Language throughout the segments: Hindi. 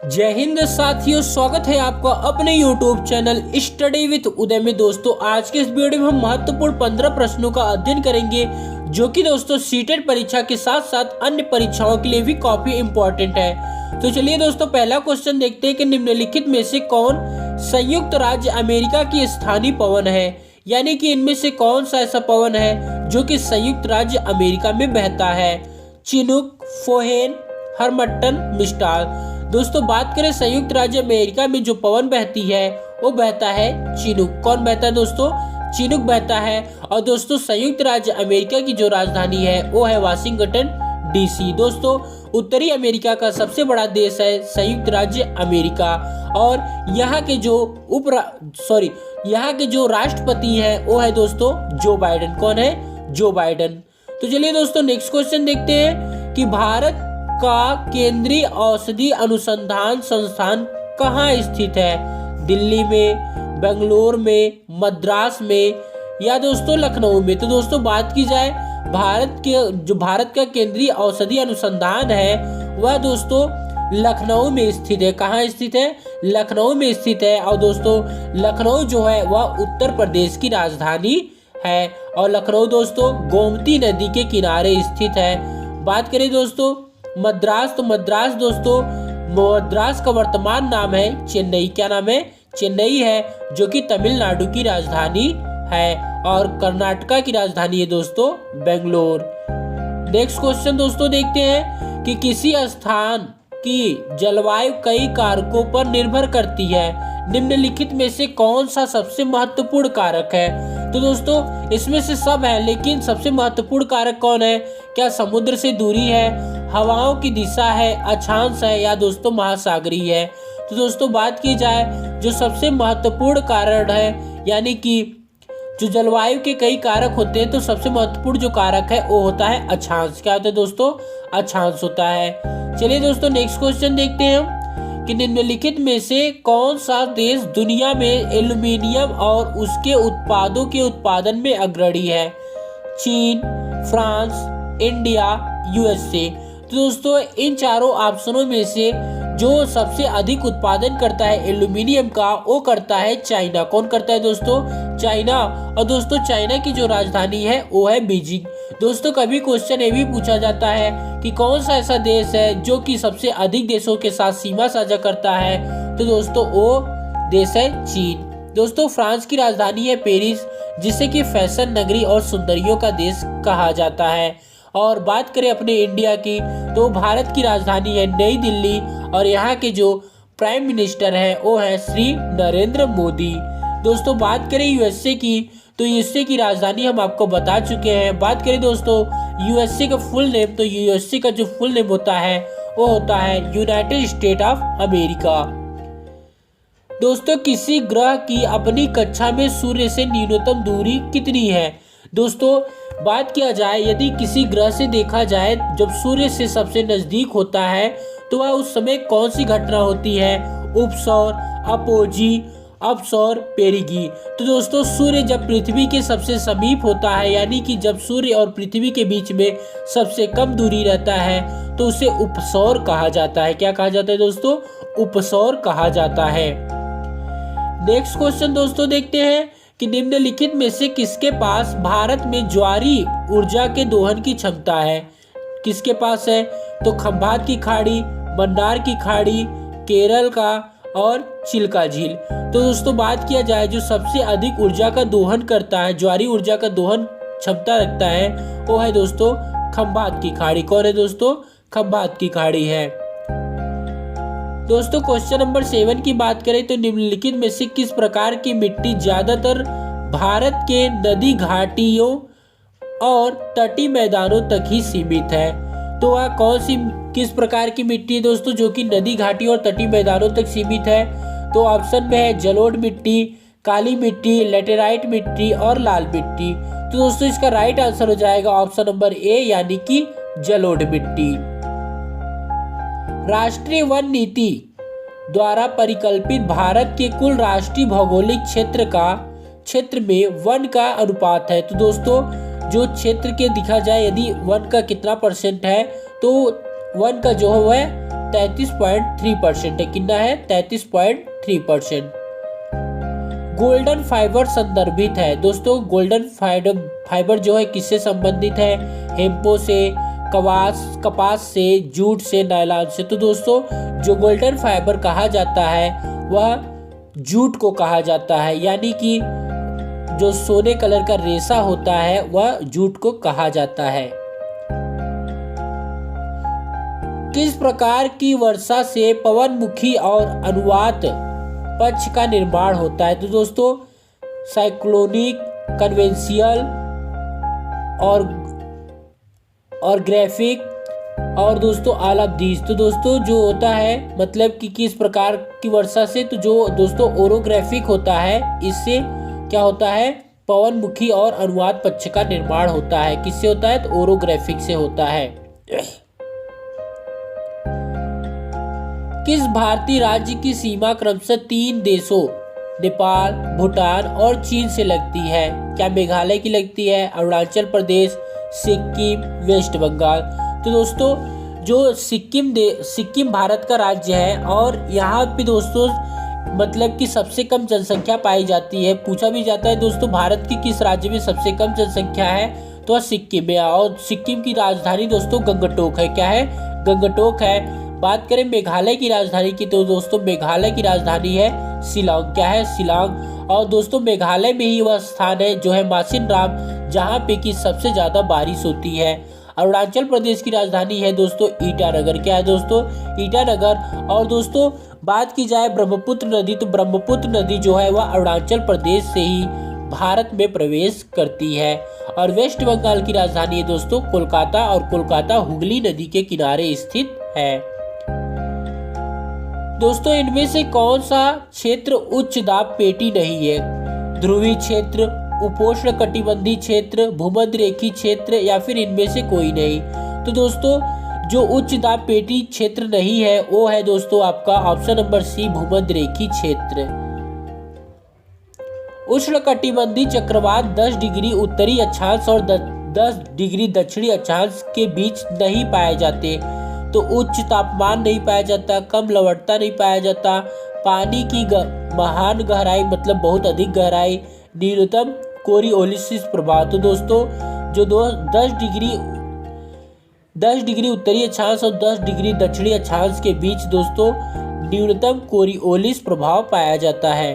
जय हिंद साथियों, स्वागत है आपका अपने YouTube चैनल स्टडी विद उदय में। दोस्तों आज के इस वीडियो में हम महत्वपूर्ण 15 प्रश्नों का अध्ययन करेंगे जो कि दोस्तों सीटेट परीक्षा के साथ साथ अन्य परीक्षाओं के लिए भी काफी इम्पोर्टेंट है। तो चलिए दोस्तों पहला क्वेश्चन देखते हैं कि निम्नलिखित में से कौन संयुक्त राज्य अमेरिका की स्थानीय पवन है, यानी कि इनमें से कौन सा ऐसा पवन है जो कि संयुक्त राज्य अमेरिका में बहता है। Chinook, foehn, harmattan, mistral. दोस्तों बात करें संयुक्त राज्य अमेरिका में जो पवन बहती है वो बहता है चिनूक। कौन बहता है दोस्तों? चिनूक बहता है। और दोस्तों संयुक्त राज्य अमेरिका की जो राजधानी है वो है वाशिंगटन डीसी। दोस्तों उत्तरी अमेरिका का सबसे बड़ा देश है संयुक्त राज्य अमेरिका और यहाँ के जो राष्ट्रपति है वो है दोस्तों जो बाइडेन। कौन है? Joe Biden. तो चलिए दोस्तों नेक्स्ट क्वेश्चन देखते हैं कि भारत का केंद्रीय औषधि अनुसंधान संस्थान कहाँ स्थित है? दिल्ली में, बेंगलोर में, मद्रास में या दोस्तों लखनऊ में। तो दोस्तों बात की जाए भारत का केंद्रीय औषधि अनुसंधान है वह दोस्तों लखनऊ में स्थित है। कहाँ स्थित है? लखनऊ में स्थित है। और दोस्तों लखनऊ जो है वह उत्तर प्रदेश की राजधानी है और लखनऊ दोस्तों गोमती नदी के किनारे स्थित है। बात करें दोस्तों मद्रास, तो मद्रास का वर्तमान नाम है चेन्नई। क्या नाम है? चेन्नई है जो कि तमिलनाडु की राजधानी है और कर्नाटका की राजधानी है दोस्तों बेंगलोर। नेक्स्ट क्वेश्चन दोस्तों देखते हैं कि किसी स्थान की जलवायु कई कारकों पर निर्भर करती है। निम्नलिखित में से कौन सा सबसे महत्वपूर्ण कारक है? तो दोस्तों इसमें से सब है लेकिन सबसे महत्वपूर्ण कारक कौन है? क्या समुद्र से दूरी है, हवाओं की दिशा है, अक्षांश है या दोस्तों महासागरीय है? तो दोस्तों बात की जाए जो सबसे महत्वपूर्ण कारण है यानी कि जो जलवायु के कई कारक होते हैं तो सबसे महत्वपूर्ण जो कारक है वो होता है अक्षांश। क्या होता है दोस्तों? अक्षांश होता है। चलिए दोस्तों नेक्स्ट क्वेश्चन देखते हैं कि निम्नलिखित में से कौन सा देश दुनिया में एल्यूमीनियम और उसके उत्पादों के उत्पादन में अग्रणी है? चीन, फ्रांस, इंडिया, यूएसए। तो दोस्तों इन चारों ऑप्शनों में से जो सबसे अधिक उत्पादन करता है एल्यूमिनियम का वो करता है चाइना। कौन करता है दोस्तों? चाइना। और दोस्तों चाइना की जो राजधानी है वो है बीजिंग। दोस्तों कभी क्वेश्चन ये भी पूछा जाता है कि कौन सा ऐसा देश है जो कि सबसे अधिक देशों के साथ सीमा साझा करता है? तो दोस्तों वो देश है चीन। दोस्तों फ्रांस की राजधानी है पेरिस जिसे कि फैशन नगरी और सुंदरियों का देश कहा जाता है। और बात करें अपने इंडिया की तो भारत की राजधानी है नई दिल्ली और यहाँ के जो प्राइम मिनिस्टर है वो है श्री नरेंद्र मोदी। दोस्तों बात करें यूएसए की तो यूएसए की राजधानी हम आपको बता चुके हैं। बात करें दोस्तों यूएसए का फुल नेम, तो यूएसए का जो फुल नेम होता है वो होता है यूनाइटेड स्टेट ऑफ अमेरिका। दोस्तों किसी ग्रह की अपनी कक्षा में सूर्य से न्यूनतम दूरी कितनी है? दोस्तों बात किया जाए यदि किसी ग्रह से देखा जाए जब सूर्य से सबसे नजदीक होता है तो वह उस समय कौन सी घटना होती है? उपसौर, अपोजी, अपसौर, पेरिगी। तो दोस्तों सूर्य जब पृथ्वी के सबसे समीप होता है यानी कि जब सूर्य और पृथ्वी के बीच में सबसे कम दूरी रहता है तो उसे उपसौर कहा जाता है। क्या कहा जाता है दोस्तों? उपसौर कहा जाता है। नेक्स्ट क्वेश्चन दोस्तों देखते हैं कि निम्नलिखित में से किसके पास भारत में ज्वारी ऊर्जा के दोहन की क्षमता है? किसके पास है? तो खंभात की खाड़ी, मन्नार की खाड़ी, केरल का और चिल्का झील। तो दोस्तों बात किया जाए जो सबसे अधिक ऊर्जा का दोहन करता है, ज्वारी ऊर्जा का दोहन क्षमता रखता है वो है दोस्तों खंभात की खाड़ी। कौन है दोस्तों? खंभात की खाड़ी है। दोस्तों क्वेश्चन नंबर 7 की बात करें तो निम्नलिखित में से किस प्रकार की मिट्टी ज्यादातर भारत के नदी घाटियों और तटीय मैदानों तक ही सीमित है? तो वह कौन सी किस प्रकार की मिट्टी है दोस्तों जो कि नदी घाटी और तटीय मैदानों तक सीमित है? तो ऑप्शन में है जलोढ़ मिट्टी, काली मिट्टी, लेटेराइट मिट्टी और लाल मिट्टी। तो दोस्तों इसका राइट आंसर हो जाएगा ऑप्शन नंबर ए यानी कि जलोढ़ मिट्टी। राष्ट्रीय वन नीति द्वारा परिकल्पित भारत के कुल राष्ट्रीय भौगोलिक क्षेत्र में वन का अनुपात है। तो दोस्तों जो क्षेत्र के दिखा जाए यदि वन का कितना % है तो वन का जो है 33.3% है। कितना है? 33.3%। गोल्डन फाइबर संदर्भित है दोस्तों। गोल्डन फाइबर जो है किससे संबंधित है? हेम्पो से, कपास से, जूट से, नायलॉन से। तो दोस्तों जो गोल्डन फाइबर कहा जाता है वह जूट को कहा जाता है, यानी कि जो सोने कलर का रेशा होता है वह जूट को कहा जाता है। किस प्रकार की वर्षा से पवनमुखी और अनुवात पक्ष का निर्माण होता है? तो दोस्तों साइक्लोनिक, कन्वेंशियल और ग्राफिक और दोस्तों आलाब्दीज। तो दोस्तों जो होता है मतलब कि किस प्रकार की वर्षा से, तो जो दोस्तों ओरोग्राफिक होता है, इससे क्या होता है? पवनमुखी और अनुवात पक्ष का निर्माण होता है। किससे होता है? तो ओरोग्राफिक से होता है। किस भारतीय राज्य की सीमा क्रमशः 3 देशों नेपाल, भूटान और चीन से लगती है? क्या मेघालय की लगती है, अरुणाचल प्रदेश, सिक्किम, वेस्ट बंगाल? तो दोस्तों जो सिक्किम भारत का राज्य है और यहाँ पे दोस्तों मतलब कि सबसे कम जनसंख्या पाई जाती है। पूछा भी जाता है दोस्तों भारत की किस राज्य में सबसे कम जनसंख्या है, तो वह सिक्किम में। और सिक्किम की राजधानी दोस्तों गंगटोक है। क्या है? गंगटोक है। बात करें मेघालय की राजधानी की, तो दोस्तों मेघालय की राजधानी है शिलांग। क्या है? शिलांग। और दोस्तों मेघालय में ही वह स्थान है जो है मासिनराम, जहाँ पे कि सबसे ज्यादा बारिश होती है। अरुणाचल प्रदेश की राजधानी है दोस्तों ईटानगर। क्या है दोस्तों? ईटानगर। और दोस्तों बात की जाए ब्रह्मपुत्र नदी, तो ब्रह्मपुत्र नदी जो है वह अरुणाचल प्रदेश से ही भारत में प्रवेश करती है। और वेस्ट बंगाल की राजधानी है दोस्तों कोलकाता, और कोलकाता हुगली नदी के किनारे स्थित है। दोस्तों इनमें से कौन सा क्षेत्र उच्च दाब पेटी नहीं है? ध्रुवीय क्षेत्र, उपोष्ण कटिबंधीय क्षेत्र, भूमध्य रेखीय क्षेत्र, या फिर इनमें से कोई नहीं? तो दोस्तों जो उच्च दाब पेटी क्षेत्र नहीं है वो है दोस्तों आपका ऑप्शन नंबर सी, भूमध्य रेखीय क्षेत्र। उष्ण कटिबंधीय चक्रवात 10 डिग्री उत्तरी अक्षांश और 10 डिग्री दक्षिणी अक्षांश के बीच नहीं पाए जाते। तो उच्च तापमान नहीं पाया जाता, कम लवणता नहीं पाया जाता, पानी की महान गहराई मतलब बहुत अधिक गहराई, न्यूनतम कोरियोलिस प्रभाव। तो दोस्तों जो 10 डिग्री उत्तरी अक्षांश और 10 डिग्री दक्षिणी अक्षांश के बीच दोस्तों न्यूनतम कोरियोलिस प्रभाव पाया जाता है।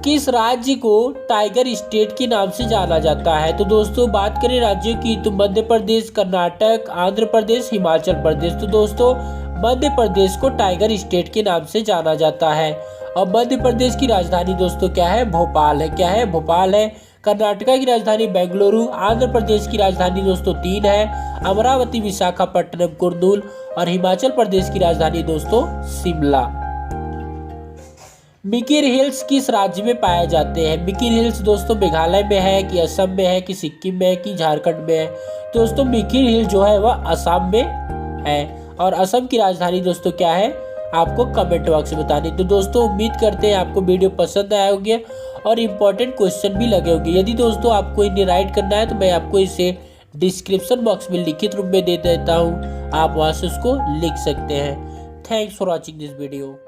किस राज्य को टाइगर स्टेट के नाम से जाना जाता है? तो दोस्तों बात करें राज्यों की, तो मध्य प्रदेश, कर्नाटक, आंध्र प्रदेश, हिमाचल प्रदेश। तो दोस्तों मध्य प्रदेश को टाइगर स्टेट के नाम से जाना जाता है। और मध्य प्रदेश की राजधानी दोस्तों क्या है? भोपाल है। क्या है? भोपाल है। कर्नाटका की राजधानी बेंगलुरु, आंध्र प्रदेश की राजधानी दोस्तों 3 है, अमरावती, विशाखापट्टनम, कुर्नूल, और हिमाचल प्रदेश की राजधानी दोस्तों शिमला। मिकिर हिल्स किस राज्य में पाए जाते हैं? मिकिर हिल्स दोस्तों मेघालय में है कि असम में है कि सिक्किम में है कि झारखंड में है? दोस्तों मिकिर हिल जो है वह असम में है। और असम की राजधानी दोस्तों क्या है आपको कमेंट बॉक्स में बतानी। तो दोस्तों उम्मीद करते हैं आपको वीडियो पसंद आया होगा और इम्पोर्टेंट क्वेश्चन भी लगे होंगे। यदि दोस्तों आपको इन्हें राइट करना है तो मैं आपको इसे डिस्क्रिप्शन बॉक्स में लिखित रूप में दे देता हूँ, आप वहाँ से उसको लिख सकते हैं। Thanks for watching this video.